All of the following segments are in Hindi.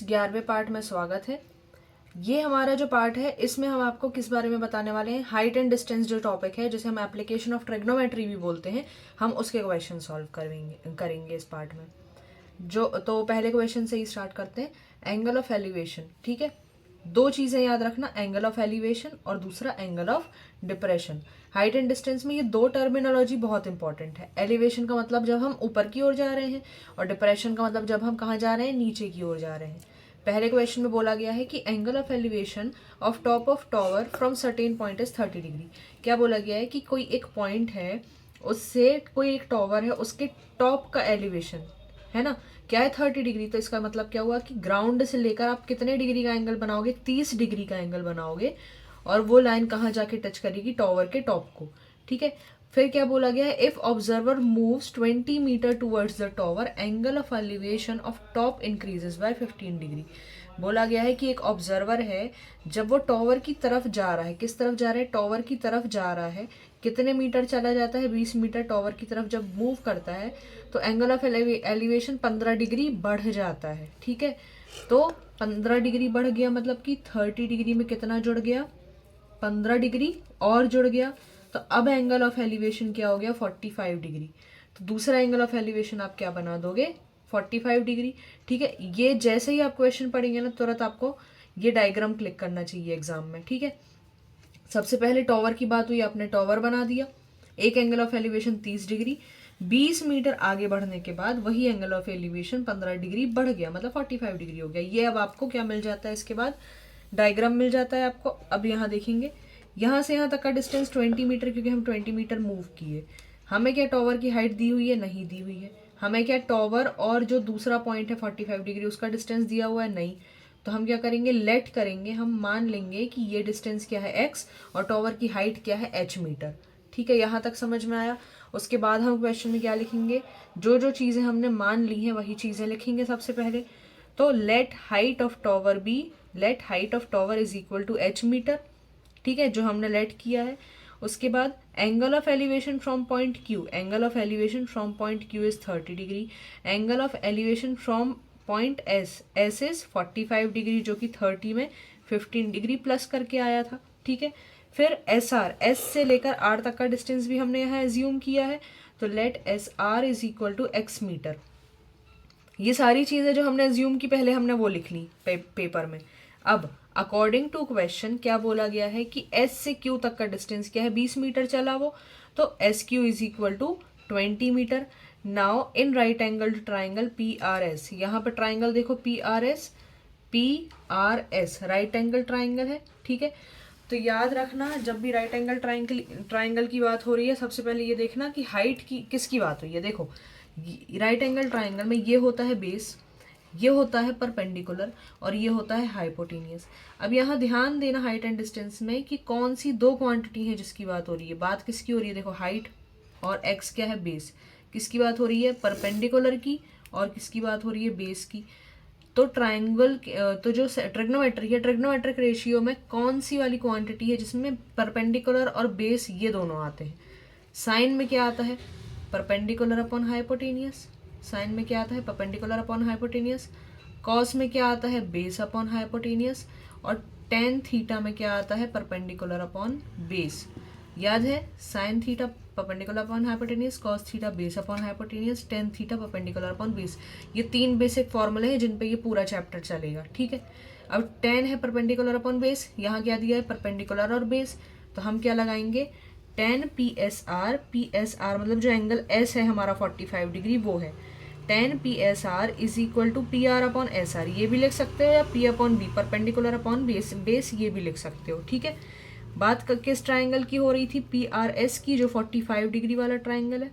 11वें पार्ट में स्वागत है। ये हमारा जो पार्ट है इसमें हम आपको किस बारे में बताने वाले हैं, हाइट एंड डिस्टेंस जो टॉपिक है जिसे हम एप्लीकेशन ऑफ ट्रिग्नोमेट्री भी बोलते हैं, हम उसके क्वेश्चन सॉल्व करेंगे इस पार्ट में। तो पहले क्वेश्चन से ही स्टार्ट करते हैं। एंगल ऑफ एलिवेशन, ठीक है। दो चीज़ें याद रखना, एंगल ऑफ एलिवेशन और दूसरा angle of depression. Height and distance में ये दो टर्मिनोलॉजी बहुत इंपॉर्टेंट है। एलिवेशन का मतलब जब हम ऊपर की ओर जा रहे हैं और डिप्रेशन का मतलब जब हम कहाँ जा रहे हैं, नीचे की ओर जा रहे हैं। पहले क्वेश्चन में बोला गया है कि angle of elevation of top of tower from certain point is 30 degree. क्या बोला गया है कि कोई एक पॉइंट है, उससे कोई एक टॉवर है, उसके टॉप का एलिवेशन है ना क्या है 30 डिग्री। तो इसका मतलब क्या हुआ कि ग्राउंड से लेकर आप कितने डिग्री का एंगल बनाओगे, 30 डिग्री का एंगल बनाओगे, और वो लाइन कहाँ जाके टच करेगी, टॉवर के टॉप को, ठीक है। फिर क्या बोला गया है, if observer moves 20 metre towards the tower angle of elevation of top increases by 15 degree. बोला गया है कि एक ऑब्जर्वर है, जब वो टॉवर की तरफ जा रहा है, किस तरफ जा रहा है, टॉवर की तरफ जा रहा है, कितने मीटर चला जाता है, 20 मीटर टॉवर की तरफ जब मूव करता है तो एंगल ऑफ एलिवेशन 15 डिग्री बढ़ जाता है, ठीक है। तो 15 डिग्री बढ़ गया मतलब कि 30 डिग्री में कितना जुड़ गया, 15 डिग्री और जुड़ गया। तो अब एंगल ऑफ एलिवेशन क्या हो गया, 45 डिग्री। तो दूसरा एंगल ऑफ एलिवेशन आप क्या बना दोगे, 45 डिग्री, ठीक है। ये जैसे ही आप क्वेश्चन पढ़ेंगे ना, तुरंत आपको ये डायग्राम क्लिक करना चाहिए एग्जाम में, ठीक है। सबसे पहले टॉवर की बात हुई, आपने टॉवर बना दिया, एक angle of elevation 30 degree, 20 metre आगे बढ़ने के बाद वही एंगल ऑफ एलिवेशन 15 डिग्री बढ़ गया, मतलब 45 डिग्री हो गया। ये अब आपको क्या मिल जाता है, इसके बाद डायग्राम मिल जाता है आपको। अब यहाँ देखेंगे, यहाँ से यहाँ तक का डिस्टेंस 20 मीटर, क्योंकि हम 20 मीटर मूव किए। हमें क्या टॉवर की हाइट दी हुई है, नहीं दी हुई है। हमें क्या टॉवर और जो दूसरा पॉइंट है 45 डिग्री, उसका डिस्टेंस दिया हुआ है, नहीं। तो हम क्या करेंगे, लेट करेंगे, हम मान लेंगे कि ये डिस्टेंस क्या है x और टॉवर की हाइट क्या है h मीटर, ठीक है। यहाँ तक समझ में आया। उसके बाद हम क्वेश्चन में क्या लिखेंगे, जो जो चीज़ें हमने मान ली हैं वही चीज़ें लिखेंगे सबसे पहले। तो let height of tower is equal to h metre, ठीक है, जो हमने लेट किया है। उसके बाद angle of elevation from point Q, angle of elevation from point Q is 30 degree. Angle of elevation from point S is 45 degree, जो कि 30 में 15 डिग्री प्लस करके आया था, ठीक है। फिर S से लेकर R तक का डिस्टेंस भी हमने यहाँ एज्यूम किया है। तो let SR is equal to x metre. ये सारी चीज़ें जो हमने एज्यूम की पहले हमने वो लिख ली पेपर में। अब अकॉर्डिंग टू क्वेश्चन क्या बोला गया है कि S से Q तक का डिस्टेंस क्या है, 20 मीटर चला वो, तो SQ is equal to 20 metre. Now in right angle triangle PRS, यहाँ पर ट्राइंगल देखो PRS राइट एंगल ट्राइंगल है, ठीक है। तो याद रखना, जब भी राइट एंगल ट्राइंगल की बात हो रही है, सबसे पहले ये देखना कि हाइट की किसकी बात हुई है। देखो राइट एंगल ट्राइंगल में ये होता है बेस, ये होता है परपेंडिकुलर और ये होता है हाइपोटेनियस। अब यहाँ ध्यान देना हाइट एंड डिस्टेंस में कि कौन सी दो क्वांटिटी है जिसकी बात हो रही है। बात किसकी हो रही है, देखो हाइट और एक्स क्या है, बेस। किसकी बात हो रही है, परपेंडिकुलर की, और किसकी बात हो रही है, बेस की। तो ट्राइंगल, तो जो ट्रिग्नोमेट्रिक है, ट्रिग्नोमेट्रिक रेशियो में कौन सी वाली क्वांटिटी है जिसमें परपेंडिकुलर और बेस ये दोनों आते हैं। साइन में क्या आता है, परपेंडिकुलर अपॉन हाइपोटेनियस। साइन में क्या आता है, परपेंडिकुलर अपॉन हाइपोटेनियस। कॉस में क्या आता है, बेस अपॉन हाइपोटेनियस। और टेन थीटा में क्या आता है, परपेंडिकुलर अपॉन बेस। याद है, sine theta perpendicular upon hypotenuse, cos theta base upon hypotenuse, tan theta perpendicular upon base. ये तीन बेसिक फॉर्मूले हैं जिन पे ये पूरा चैप्टर चलेगा, ठीक है। अब टेन है परपेंडिकुलर अपॉन बेस, यहाँ क्या दिया है, परपेंडिकुलर और बेस, तो हम क्या लगाएंगे, टेन PSR मतलब जो एंगल S है हमारा 45 डिग्री वो है। Tan PSR is equal to PR upon SR, ये भी लिख सकते हो, या P upon B, perpendicular upon base ये भी लिख सकते हो, ठीक है। बात किस ट्राइंगल की हो रही थी, PRS की, जो 45 डिग्री वाला ट्राइंगल है,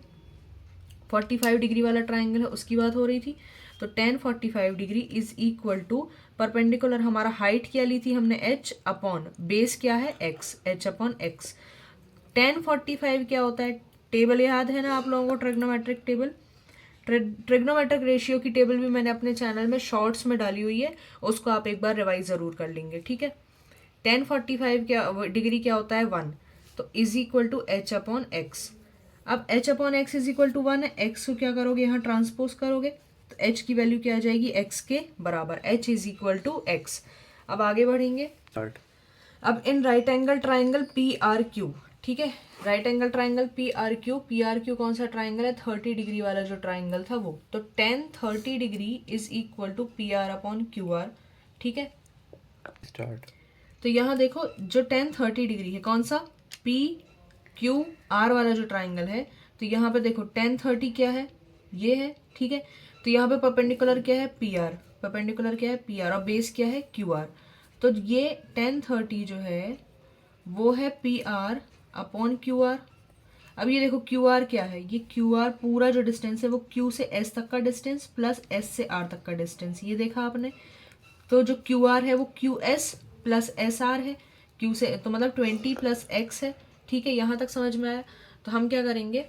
45 डिग्री वाला ट्राइंगल है, उसकी बात हो रही थी। तो tan 45 degree is equal to perpendicular, हमारा हाइट क्या ली थी हमने, H अपॉन बेस क्या है, X, H upon X। Ten 45 क्या होता है, टेबल याद है ना आप लोगों को, ट्रिग्नोमेट्रिक टेबल, ट्रिग्नोमेट्रिक रेशियो की टेबल भी मैंने अपने चैनल में शॉर्ट्स में डाली हुई है, उसको आप एक बार रिवाइज जरूर कर लेंगे, ठीक है। टेन 45 क्या डिग्री क्या होता है, 1, तो is equal to H upon X। अब H upon X is equal to 1 है, X को क्या करोगे, यहाँ ट्रांसपोज करोगे, तो h की वैल्यू क्या आ जाएगी, x के बराबर, h is equal to x। अब आगे बढ़ेंगे। अब in right angle triangle P R Q, ठीक है, right angle triangle P R Q कौन सा ट्राइंगल है, 30 डिग्री वाला जो ट्राइंगल था वो, तो tan 30 degree is equal to P R upon Q R, ठीक है। स्टार्ट। तो यहाँ देखो जो tan 30 डिग्री है कौन सा, पी क्यू आर वाला जो ट्राइंगल है, तो यहाँ पे देखो tan 30 क्या है, ये है, ठीक है। तो यहाँ पे परपेंडिकुलर क्या है, पी आर, परपेंडिकुलर क्या है, पी आर, और बेस क्या है, क्यू आर। तो ये tan 30 जो है वो है P R upon Q are. अब ये देखो क्यू आर क्या है, ये क्यू आर पूरा जो डिस्टेंस है वो क्यू से एस तक का डिस्टेंस प्लस एस से आर तक का डिस्टेंस, ये देखा आपने। तो जो क्यू आर है वो Q S plus S are है, क्यू से तो मतलब 20 प्लस एक्स है, ठीक है। यहाँ तक समझ में आया। तो हम क्या करेंगे,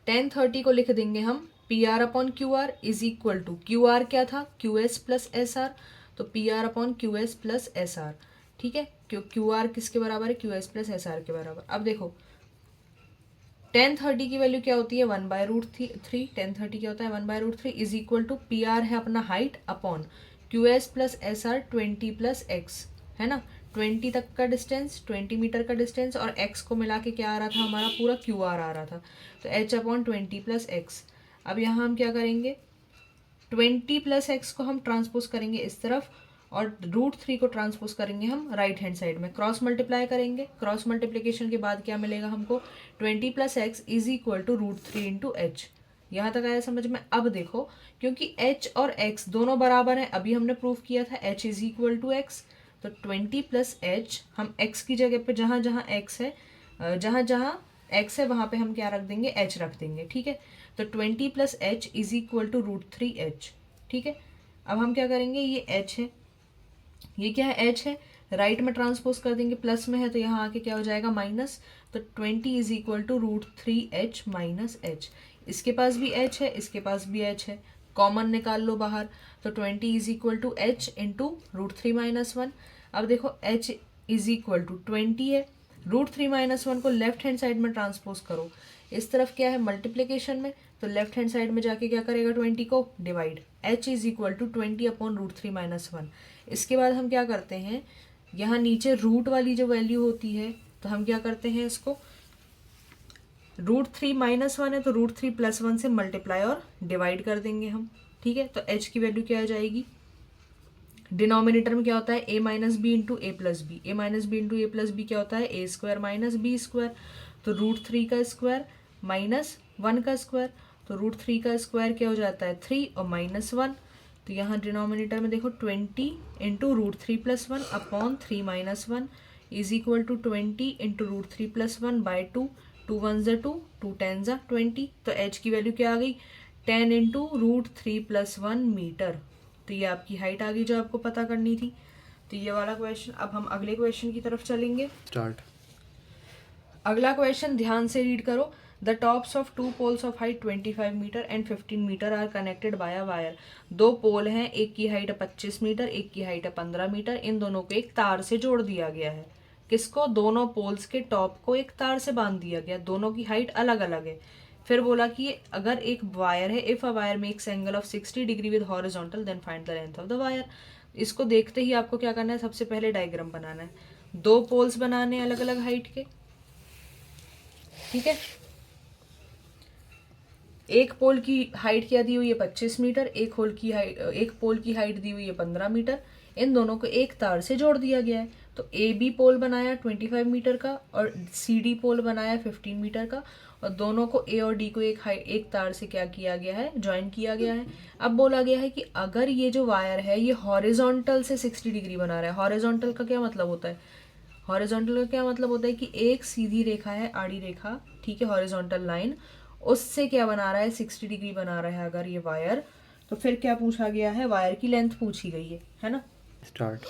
tan 30 को लिख देंगे हम P R upon Q R is equal to, Q R क्या था, Q S plus S R, तो P R upon Q S plus S R, ठीक है। क्यू आर किसके बराबर है, Q S plus S R के बराबर। अब देखो tan 30 की वैल्यू क्या होती है, 1/√3, tan 30 क्या होता है 1/√3 is equal to P R है अपना height upon Q S plus S R 20 plus X, है ना, 20 तक का डिस्टेंस, 20 मीटर का डिस्टेंस, और x को मिला के क्या आ रहा था हमारा, पूरा क्यू आर आ रहा था, तो h अपॉन 20 प्लस एक्स। अब यहाँ हम क्या करेंगे, 20 प्लस एक्स को हम ट्रांसपोज करेंगे इस तरफ, और √3 को ट्रांसपोज करेंगे हम राइट हैंड साइड में, क्रॉस मल्टीप्लाई करेंगे। क्रॉस मल्टीप्लिकेशन के बाद क्या मिलेगा हमको, 20 plus X is equal to √3 into H. यहाँ तक आया समझ में। अब देखो क्योंकि h और x दोनों बराबर हैं, अभी हमने प्रूव किया था h is equal to X, तो 20 प्लस एच हम x की जगह पे जहाँ जहाँ x है, जहाँ जहाँ x है वहाँ पे हम क्या रख देंगे, h रख देंगे, ठीक है। तो 20 plus H is equal to √3h, ठीक है। अब हम क्या करेंगे, ये h है, ये क्या है, h है, राइट में ट्रांसपोज कर देंगे, प्लस में है तो यहाँ आके क्या हो जाएगा माइनस, तो 20 is equal to √3h minus h। इसके पास भी h है, इसके पास भी h है, कॉमन निकाल लो बाहर, तो 20 is equal to h into √3 minus 1। अब देखो h इज इक्वल टू 20 है, √3 माइनस 1 को लेफ्ट हैंड साइड में ट्रांसपोज करो, इस तरफ क्या है मल्टीप्लिकेशन में, तो लेफ्ट हैंड साइड में जाके क्या करेगा, 20 को divide, h is equal to 20 upon √3 minus 1। इसके बाद हम क्या करते हैं, यहाँ नीचे रूट वाली जो वैल्यू होती है तो हम क्या करते हैं, इसको √3 माइनस 1 है तो √3 प्लस 1 से मल्टीप्लाई और डिवाइड कर देंगे हम, ठीक है। तो h की वैल्यू क्या आ जाएगी, डिनोमिनेटर में क्या होता है, a minus B into A plus B, A minus B into A plus B क्या होता है, A square minus B square, तो √3 का स्क्वायर माइनस 1 का स्क्वायर, तो √3 का स्क्वायर क्या हो जाता है 3 और माइनस 1, तो यहाँ डिनोमिनेटर में देखो 20 into √3 plus 1 upon 3 minus 1 is equal to 20 into √3 plus 1 by 2, 2 1 ज़ा 2, 2 10 ज़ा 20, तो h की वैल्यू क्या आ गई, 10 इंटू √3 प्लस 1 मीटर। तो ये आपकी हाइट आ गई जो आपको पता करनी थी। तो ये वाला क्वेश्चन। अब हम अगले क्वेश्चन की तरफ चलेंगे। स्टार्ट। अगला क्वेश्चन ध्यान से रीड करो। The tops of two poles of height 25 metre and 15 metre are connected by a wire. दो पोल हैं, एक की हाइट है 25 मीटर, एक की हाइट है 15 मीटर। इन दोनों को एक तार से जोड़ दिया गया है। किसको, दोनों पोल्स के टॉप को एक तार से बांध दिया गया। दोनों की हाइट अलग अलग है। फिर बोला कि अगर एक वायर है, if a wire makes angle of 60 degree with horizontal then find the length of the wire. इसको देखते ही आपको क्या करना है, सबसे पहले डायग्राम बनाना है। दो पोल्स बनाने अलग अलग हाइट के, ठीक है। एक पोल की हाइट क्या दी हुई है 25 मीटर, एक पोल की हाइट दी हुई है 15 मीटर। इन दोनों को एक तार से जोड़ दिया गया है। तो ए बी पोल बनाया 25 मीटर का और सी डी पोल बनाया 15 मीटर का, और दोनों को ए और डी को एक तार से क्या किया गया है, ज्वाइन किया गया है। अब बोला गया है कि अगर ये जो वायर है ये हॉरिजॉन्टल से 60 डिग्री बना रहा है। हॉरिजॉन्टल का क्या मतलब होता है, हॉरिजॉन्टल का क्या मतलब होता है कि एक सीधी रेखा है, आड़ी रेखा, ठीक है, हॉरिजॉन्टल लाइन, उससे क्या बना रहा है 60 डिग्री बना रहा है अगर ये वायर। तो फिर क्या पूछा गया है, वायर की लेंथ पूछी गई है ना। स्टार्ट।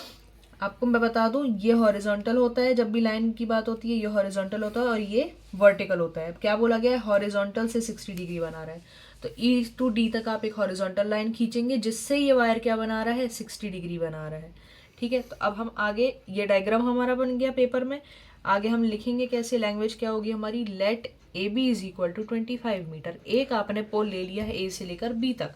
आपको मैं बता दूं, ये हॉरिजॉन्टल होता है, जब भी लाइन की बात होती है ये हॉरिजॉन्टल होता है और ये वर्टिकल होता है। क्या बोला गया है, हॉरिजॉन्टल से 60 डिग्री बना रहा है। तो ई टू डी तक आप एक हॉरिजॉन्टल लाइन खींचेंगे जिससे ये वायर क्या बना रहा है, 60 डिग्री बना रहा है, ठीक है। तो अब हम आगे, ये डायग्राम हमारा बन गया पेपर में। आगे हम लिखेंगे कैसे, लैंग्वेज क्या होगी हमारी, let A B is equal to 25 metre. एक आपने पोल ले लिया है ए से लेकर बी तक,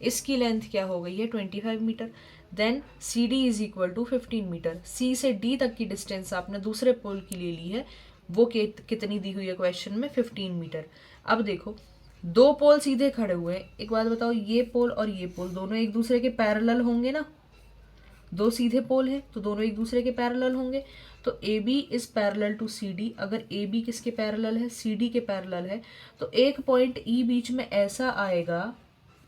इसकी लेंथ क्या हो गई है 25 मीटर। Then C D is equal to 15 मीटर। सी से डी तक की डिस्टेंस आपने दूसरे पोल की ले ली है, वो कितनी दी हुई है क्वेश्चन में 15 मीटर। अब देखो दो पोल सीधे खड़े हुए हैं, एक बात बताओ ये पोल और ये पोल दोनों एक दूसरे के पैरेलल होंगे ना, दो सीधे पोल हैं तो दोनों एक दूसरे के पैरेलल होंगे। तो A B is parallel to C D. अगर ए बी किसके पैरेलल है, सी डी के पैरेलल है, तो एक पॉइंट ई बीच में ऐसा आएगा,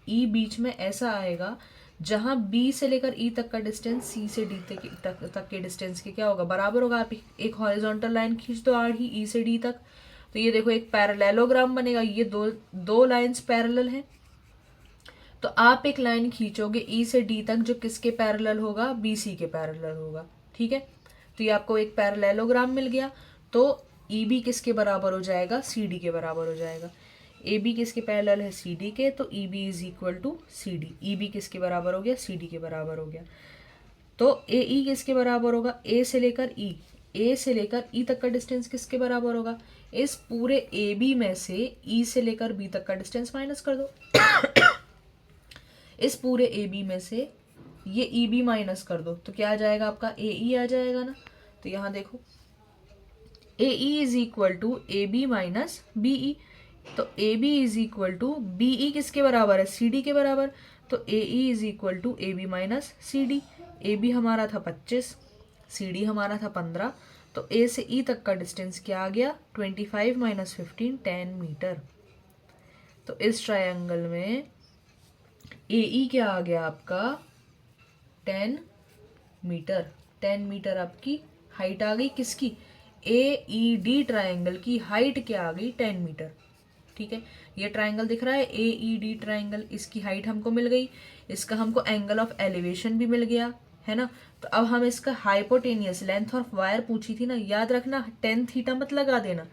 ई बीच में ऐसा आएगा जहां बी से लेकर ई तक का डिस्टेंस सी से डी तक के डिस्टेंस के क्या होगा, बराबर होगा। आप एक हॉरिजॉन्टल लाइन खींच दो आड़ी ई से डी तक, तो ये देखो एक पैरेललोग्राम बनेगा। ये दो लाइंस पैरेलल हैं, तो आप एक लाइन खींचोगे ई से डी तक जो किसके पैरेलल होगा, बी सी के पैरेलल होगा। ठीक है, तो ये आपको एक पैरेललोग्राम मिल गया। तो ई बी किसके बराबर हो जाएगा, सी डी के बराबर हो जाएगा। ए बी किसके पैरेलल है, सी डी के, तो E B is equal to C D. E B किसके बराबर हो गया, सी डी के बराबर हो गया। तो ए ई किसके बराबर होगा, ए से लेकर ई, ए से लेकर ई तक का डिस्टेंस किसके बराबर होगा, इस पूरे ए बी में से ई से लेकर बी तक का डिस्टेंस माइनस कर दो। इस पूरे ए बी में से ये ई बी माइनस कर दो, तो क्या आ जाएगा आपका, ए ई आ जाएगा ना। तो यहाँ देखो A E is equal to A B minus B E. तो A B is equal to B E किसके बराबर है, सी डी के बराबर। तो A E is equal to A B minus C D. A B हमारा था 25, सी डी हमारा था 15, तो ए से ई तक का डिस्टेंस क्या आ गया, 25 माइनस 15 10 मीटर। तो इस ट्रायंगल में ए ई क्या आ गया आपका 10 मीटर। 10 मीटर आपकी हाइट आ गई किसकी, ए ई डी ट्रायंगल की हाइट क्या आ गई 10 मीटर। ठीक है, ये ट्रायंगल दिख रहा है ए ई डी ट्रायंगल, इसकी हाइट हमको मिल गई, इसका हमको एंगल ऑफ एलिवेशन भी मिल गया है ना। तो अब हम इसका हाइपोटेनियस लेंथ ऑफ वायर पूछी थी ना, याद रखना 10 थीटा मत लगा देना,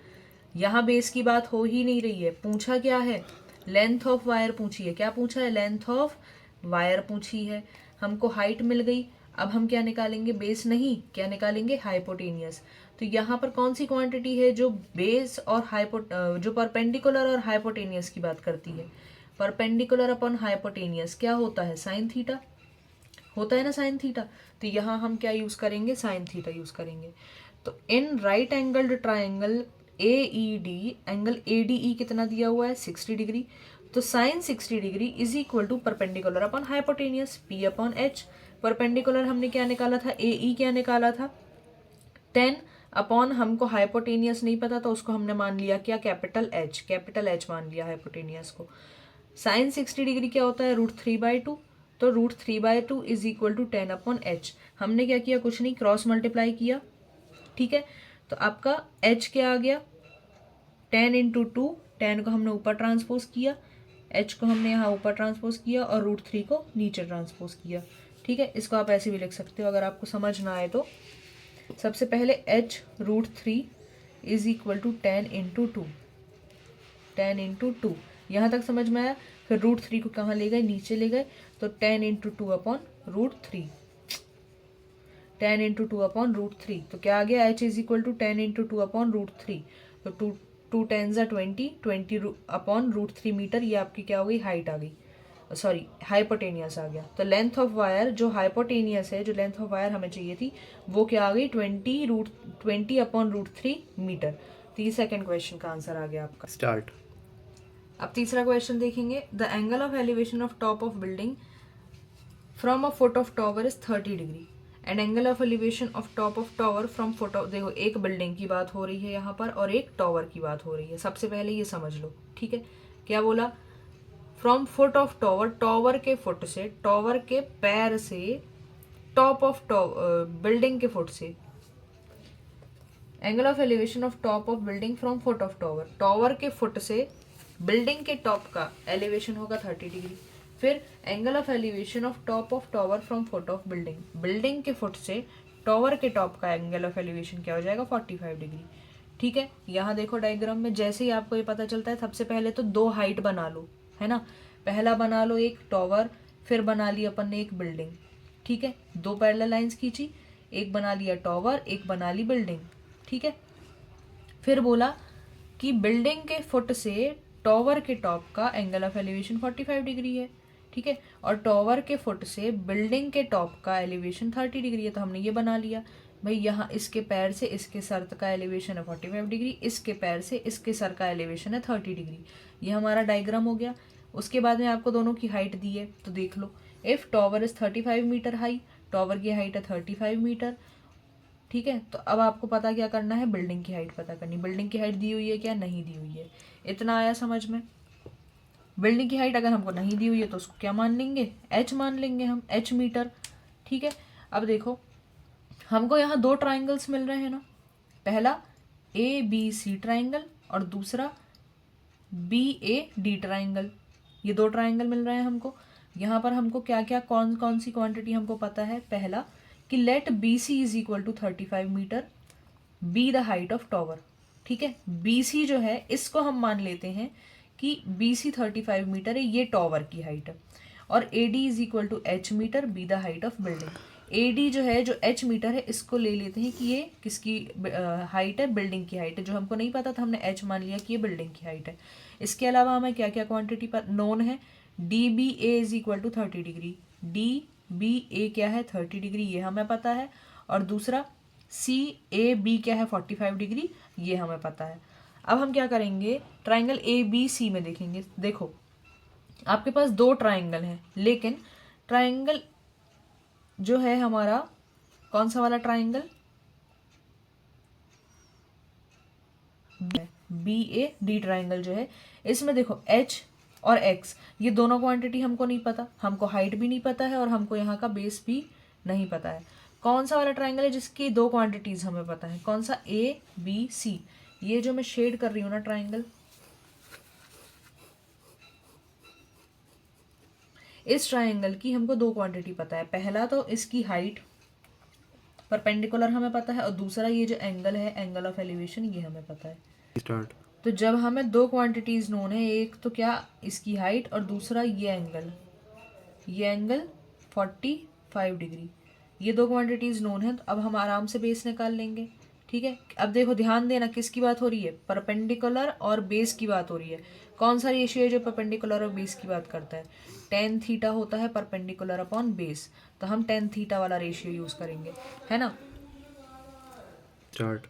यहाँ बेस की बात हो ही नहीं रही है। पूछा क्या है, लेंथ ऑफ वायर पूछी है। क्या पूछा है, लेंथ ऑफ वायर पूछी है। हमको हाइट मिल गई, अब हम क्या निकालेंगे, बेस नहीं, क्या निकालेंगे, हाइपोटेनियस। तो यहाँ पर कौन सी क्वांटिटी है जो बेस और जो परपेंडिकुलर और हाइपोटेनियस की बात करती है। परपेंडिकुलर अपॉन हाइपोटेनियस क्या होता है, साइन थीटा होता है ना, साइन थीटा। तो यहाँ हम क्या यूज करेंगे, साइन थीटा यूज करेंगे। तो in right angled triangle A E D, angle A D E कितना दिया हुआ है 60 डिग्री। तो sine 60 degree is equal to perpendicular upon hypotenuse P upon H. Perpendicular हमने क्या निकाला था, ए ई क्या निकाला था 10 अपॉन, हमको हाइपोटेनियस नहीं पता तो उसको हमने मान लिया क्या, कैपिटल एच मान लिया हाइपोटेनियस को। साइन 60 डिग्री क्या होता है, √3/2। तो √3/2 is equal to 10 upon H. हमने क्या किया, कुछ नहीं, क्रॉस मल्टीप्लाई किया। ठीक है, तो आपका h क्या आ गया 10 इंटू 2, 10 को हमने ऊपर ट्रांसपोज किया, h को हमने यहाँ ऊपर ट्रांसपोज किया और √3 को नीचे ट्रांसपोज किया। ठीक है, इसको आप ऐसे भी लिख सकते हो अगर आपको समझ ना आए तो। सबसे पहले h √3 is equal to 10 into 2, 10 into 2, यहाँ तक समझ में आया। फिर √3 को कहाँ ले गए, नीचे ले गए, तो 10 इंटू 2 अपॉन √3, 10 इंटू 2 अपॉन √3। तो क्या आ गया, h is equal to 10 into 2 upon √3। तो 2 10 20 अपॉन √3 मीटर, ये आपकी क्या हो गई, हाइट आ गई, सॉरी हाइपोटेनियस आ गया। तो लेंथ ऑफ वायर जो हाइपोटेनियस है, जो लेंथ ऑफ वायर हमें चाहिए थी वो क्या आ गई 20 अपॉन √3 मीटर। तो ये सेकेंड क्वेश्चन का आंसर आ गया आपका। स्टार्ट। अब तीसरा क्वेश्चन देखेंगे। The angle of elevation of top of building from a foot of tower is 30 degree and angle of elevation of top of tower from foot of, देखो एक बिल्डिंग की बात हो रही है यहाँ पर और एक टॉवर की बात हो रही है। सबसे पहले ये समझ लो, ठीक है, क्या बोला, from foot of tower, tower के फुट से, टॉवर के पैर से, टॉप ऑफ बिल्डिंग के फुट से। Angle of elevation of top of building from foot of tower, tower के फुट से बिल्डिंग के टॉप का एलिवेशन होगा 30 डिग्री। फिर angle of elevation of top of tower from foot of building, building के फुट से टॉवर के टॉप का एंगल ऑफ एलिवेशन क्या हो जाएगा 45 डिग्री। ठीक है, यहाँ देखो डायग्राम में जैसे ही आपको ये पता चलता है, सबसे पहले तो दो हाइट बना लो, है ना। पहला बना लो एक टॉवर, फिर बना ली अपन ने एक बिल्डिंग। ठीक है, दो पैरेलल लाइंस खींची, एक बना लिया टॉवर, एक बना ली बिल्डिंग। ठीक है, फिर बोला कि बिल्डिंग के फुट से टॉवर के टॉप का एंगल ऑफ एलिवेशन 45 डिग्री है, ठीक है, और टॉवर के फुट से बिल्डिंग के टॉप का एलिवेशन 30 डिग्री है। तो हमने ये बना लिया भाई, यहाँ इसके पैर से इसके सर का एलिवेशन है 45 डिग्री, इसके पैर से इसके सर का एलिवेशन है 30 डिग्री। ये हमारा डायग्राम हो गया। उसके बाद में आपको दोनों की हाइट दी है, तो देख लो, if tower is 35 metre high, tower की हाइट है 35 मीटर, ठीक है। तो अब आपको पता क्या करना है, बिल्डिंग की हाइट पता करनी। बिल्डिंग की हाइट दी हुई है क्या, नहीं दी हुई है, इतना आया समझ में। बिल्डिंग की हाइट अगर हमको नहीं दी हुई है तो उसको क्या मान लेंगे, एच मान लेंगे हम, एच मीटर, ठीक है। अब देखो हमको यहाँ दो ट्राइंगल्स मिल रहे हैं ना, पहला ए बी सी ट्राइंगल और दूसरा बी ए डी ट्राइंगल। ये दो ट्राइंगल मिल रहे हैं हमको। यहाँ पर हमको क्या क्या कौन कौन सी क्वांटिटी हमको पता है। पहला कि let B C is equal to 35 metre, be the height of tower, ठीक है। बी सी जो है इसको हम मान लेते हैं कि बी सी 35 मीटर है, ये टॉवर की हाइट है, और A D is equal to H metre, be the height of building. A D जो है, जो एच मीटर है, इसको ले लेते हैं कि ये किसकी हाइट है, बिल्डिंग की हाइट है। जो हमको नहीं पता था हमने एच मान लिया कि ये बिल्डिंग की हाइट है। इसके अलावा हमें क्या क्या क्वांटिटी पर नोन है, D B A is equal to 30 degree, D B A क्या है 30 डिग्री, ये हमें पता है, और दूसरा सी ए बी क्या है 45 डिग्री, ये हमें पता है। अब हम क्या करेंगे, ट्राइंगल ए बी सी में देखेंगे। देखो आपके पास दो ट्राइंगल हैं, लेकिन ट्राइंगल जो है हमारा कौन सा वाला triangle, B A D triangle जो है, इसमें देखो एच और एक्स ये दोनों क्वांटिटी हमको नहीं पता, हमको हाइट भी नहीं पता है और हमको यहाँ का बेस भी नहीं पता है। कौन सा वाला ट्राइंगल है जिसकी दो क्वांटिटीज हमें पता है, कौन सा, ए बी सी। ये जो मैं शेड कर रही हूँ ना ट्राइंगल, इस ट्राइंगल की हमको दो क्वांटिटी पता है। पहला तो इसकी हाइट परपेंडिकुलर हमें पता है, और दूसरा ये जो एंगल है, एंगल ऑफ एलिवेशन, ये हमें पता है। स्टार्ट। तो जब हमें दो क्वांटिटीज नोन है, एक तो क्या इसकी हाइट और दूसरा ये एंगल 45 डिग्री, ये दो क्वांटिटीज नोन है, तो अब हम आराम से बेस निकाल लेंगे, ठीक है। अब देखो ध्यान देना किसकी बात हो रही है, परपेंडिकुलर और बेस की बात हो रही है। कौन सा रेशियो है जो परपेंडिकुलर और बेस की बात करता है, टेन थीटा होता है परपेंडिकुलर अपॉन बेस, तो हम टेन थीटा वाला रेशियो यूज करेंगे, है ना। स्टार्ट।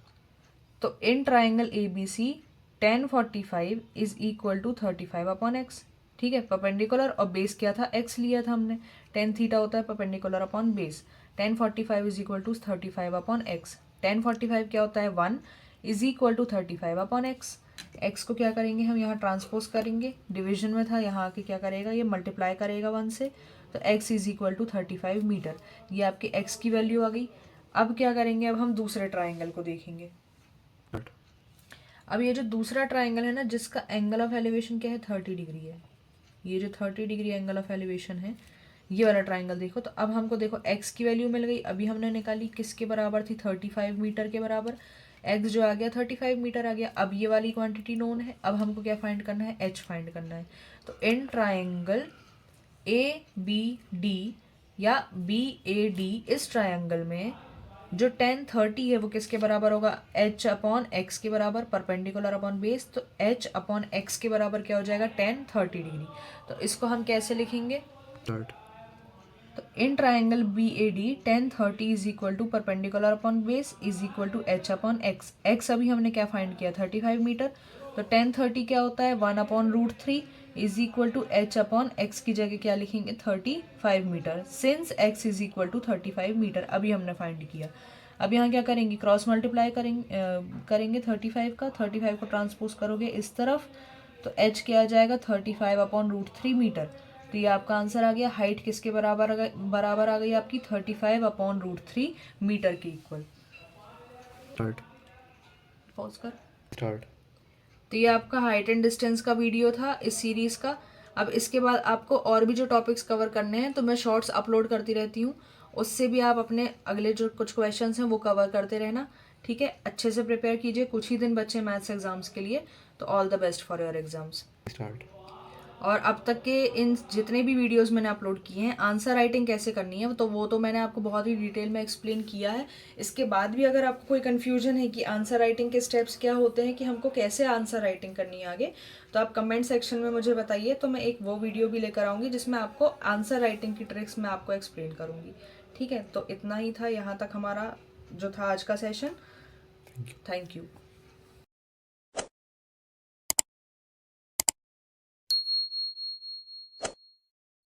तो in triangle A B C tan 45 is equal to 35 upon X, ठीक है। परपेंडिकुलर और बेस क्या था, एक्स लिया था हमने, टेन थीटा होता है perpendicular upon base, tan 45 is equal to 35 upon X. Tan 45 क्या होता है, 1 is equal to 35 upon X. X को क्या करेंगे हम, यहाँ ट्रांसपोज करेंगे, डिवीजन में था, यहाँ आके क्या करेगा, ये मल्टीप्लाई करेगा 1 से, तो x is equal to 35 metre, ये आपकी x की वैल्यू आ गई। अब क्या करेंगे, अब हम दूसरे ट्राइंगल को देखेंगे। अब ये जो दूसरा ट्राइंगल है ना, जिसका एंगल ऑफ एलिवेशन क्या है 30 डिग्री है, ये जो 30 डिग्री एंगल ऑफ एलिवेशन है, ये वाला ट्राइंगल देखो। तो अब हमको देखो x की वैल्यू मिल गई, अभी हमने निकाली किसके बराबर थी, 35 मीटर के बराबर, x जो आ गया 35 मीटर आ गया। अब ये वाली क्वांटिटी नोन है, अब हमको क्या फाइंड करना है, h फाइंड करना है। तो in triangle A B D या बी ए डी, इस ट्राइंगल में जो टेन 30 है वो किसके बराबर होगा, h अपॉन एक्स के बराबर, परपेंडिकुलर अपॉन बेस, तो h अपॉन एक्स के बराबर क्या हो जाएगा, टेन 30 डिग्री। तो इसको हम कैसे लिखेंगे, तो in triangle B A D tan 30 is equal to perpendicular upon base is equal to h upon X. X अभी हमने क्या फाइंड किया, 35 मीटर, तो टेन 30 क्या होता है, 1 upon root 3 is equal to h upon X की जगह क्या लिखेंगे, 35 metre, since x is equal to 35 metre अभी हमने फाइंड किया। अब यहाँ क्या करेंगे, क्रॉस मल्टीप्लाई करेंगे 35 का, 35 को ट्रांसपोज करोगे इस तरफ, तो h क्या आ जाएगा, 35 अपॉन रूट 3 मीटर। तो ये आपका आंसर आ गया, हाइट किसके बराबर आ गई आपकी, 35 अपॉन रूट 3 मीटर के इक्वल। स्टार्ट, पॉज कर, स्टार्ट। तो ये आपका हाइट एंड डिस्टेंस का वीडियो था इस सीरीज का। अब इसके बाद आपको और भी जो टॉपिक्स कवर करने हैं तो मैं शॉर्ट्स अपलोड करती रहती हूँ, उससे भी आप अपने अगले जो कुछ क्वेश्चंस हैं वो कवर करते रहना, ठीक है। अच्छे से प्रिपेयर कीजिए, कुछ ही दिन बच्चे मैथ्स एग्जाम्स के लिए, तो all the best for your exams. Start. और अब तक के इन जितने भी वीडियोस मैंने अपलोड किए हैं आंसर राइटिंग कैसे करनी है तो वो तो मैंने आपको बहुत ही डिटेल में एक्सप्लेन किया है। इसके बाद भी अगर आपको कोई कन्फ्यूजन है कि आंसर राइटिंग के स्टेप्स क्या होते हैं, कि हमको कैसे आंसर राइटिंग करनी है आगे, तो आप कमेंट सेक्शन में मुझे बताइए, तो मैं एक वो वीडियो भी लेकर आऊँगी जिसमें आपको आंसर राइटिंग की ट्रिक्स मैं आपको एक्सप्लेन करूँगी। ठीक है, तो इतना ही था यहाँ तक हमारा जो था आज का सेशन। Thank you.